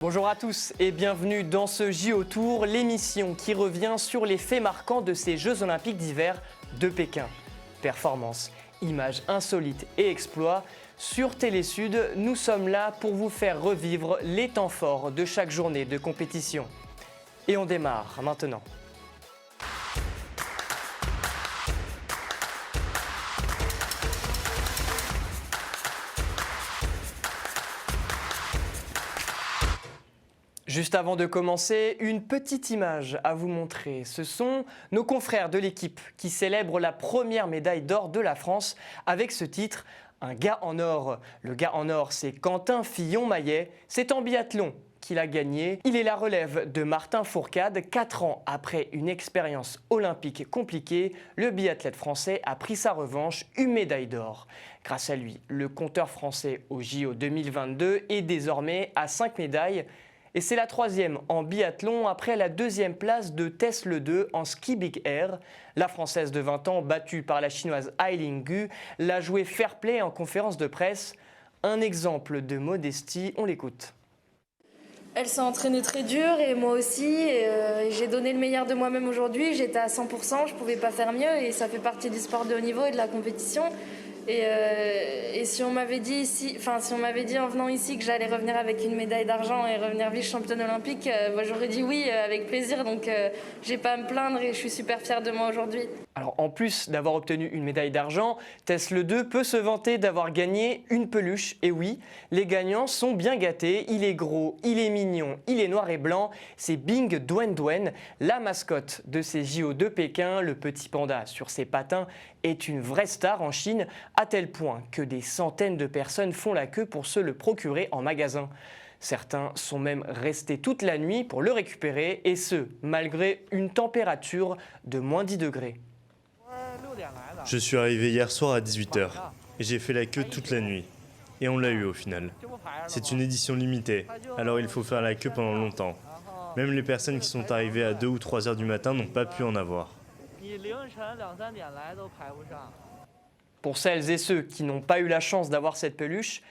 Bonjour à tous et bienvenue dans ce JO Tour, l'émission qui revient sur les faits marquants de ces Jeux Olympiques d'hiver de Pékin. Performances, images insolites et exploits, sur Télésud, nous sommes là pour vous faire revivre les temps forts de chaque journée de compétition. Et on démarre maintenant. Juste avant de commencer, une petite image à vous montrer. Ce sont nos confrères de l'équipe qui célèbrent la première médaille d'or de la France avec ce titre « Un gars en or ». Le gars en or, c'est Quentin Fillon-Maillet. C'est en biathlon qu'il a gagné. Il est la relève de Martin Fourcade. 4 ans après une expérience olympique compliquée, le biathlète français a pris sa revanche, une médaille d'or. Grâce à lui, le compteur français au JO 2022 est désormais à 5 médailles. Et c'est la 3e en biathlon après la 2e place de Tess Le Deux en ski big air. La Française de 20 ans, battue par la Chinoise Ailing Gu, l'a joué fair play en conférence de presse. Un exemple de modestie, on l'écoute. Elle s'est entraînée très dur et moi aussi. J'ai donné le meilleur de moi-même aujourd'hui. J'étais à 100%, je ne pouvais pas faire mieux et ça fait partie du sport de haut niveau et de la compétition. Et si on m'avait dit en venant ici que j'allais revenir avec une médaille d'argent et revenir vice-championne olympique, j'aurais dit oui avec plaisir. Donc j'ai pas à me plaindre et je suis super fière de moi aujourd'hui. Alors en plus d'avoir obtenu une médaille d'argent, Tess Le Deux peut se vanter d'avoir gagné une peluche. Et oui, les gagnants sont bien gâtés. Il est gros, il est mignon, il est noir et blanc. C'est Bing Duen Duen, la mascotte de ces JO de Pékin. Le petit panda sur ses patins est une vraie star en Chine, à tel point que des centaines de personnes font la queue pour se le procurer en magasin. Certains sont même restés toute la nuit pour le récupérer, et ce, malgré une température de moins 10 degrés. Je suis arrivé hier soir à 18h et j'ai fait la queue toute la nuit. Et on l'a eu au final. C'est une édition limitée, alors il faut faire la queue pendant longtemps. Même les personnes qui sont arrivées à 2 ou 3 heures du matin n'ont pas pu en avoir. Pour celles et ceux qui n'ont pas eu la chance d'avoir cette peluche,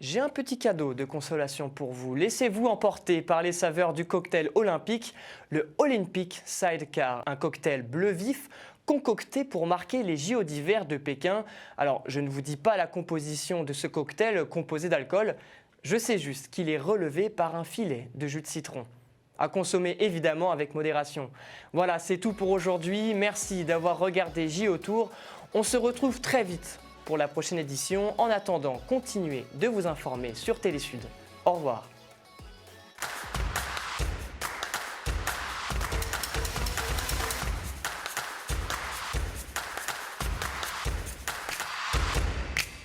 j'ai un petit cadeau de consolation pour vous. Laissez-vous emporter par les saveurs du cocktail olympique, le Olympic Sidecar, un cocktail bleu vif concocté pour marquer les JO d'hiver de Pékin. Alors, je ne vous dis pas la composition de ce cocktail composé d'alcool, je sais juste qu'il est relevé par un filet de jus de citron. À consommer évidemment avec modération. Voilà, c'est tout pour aujourd'hui. Merci d'avoir regardé JO Tour. On se retrouve très vite pour la prochaine édition. En attendant, continuez de vous informer sur Télésud. Au revoir.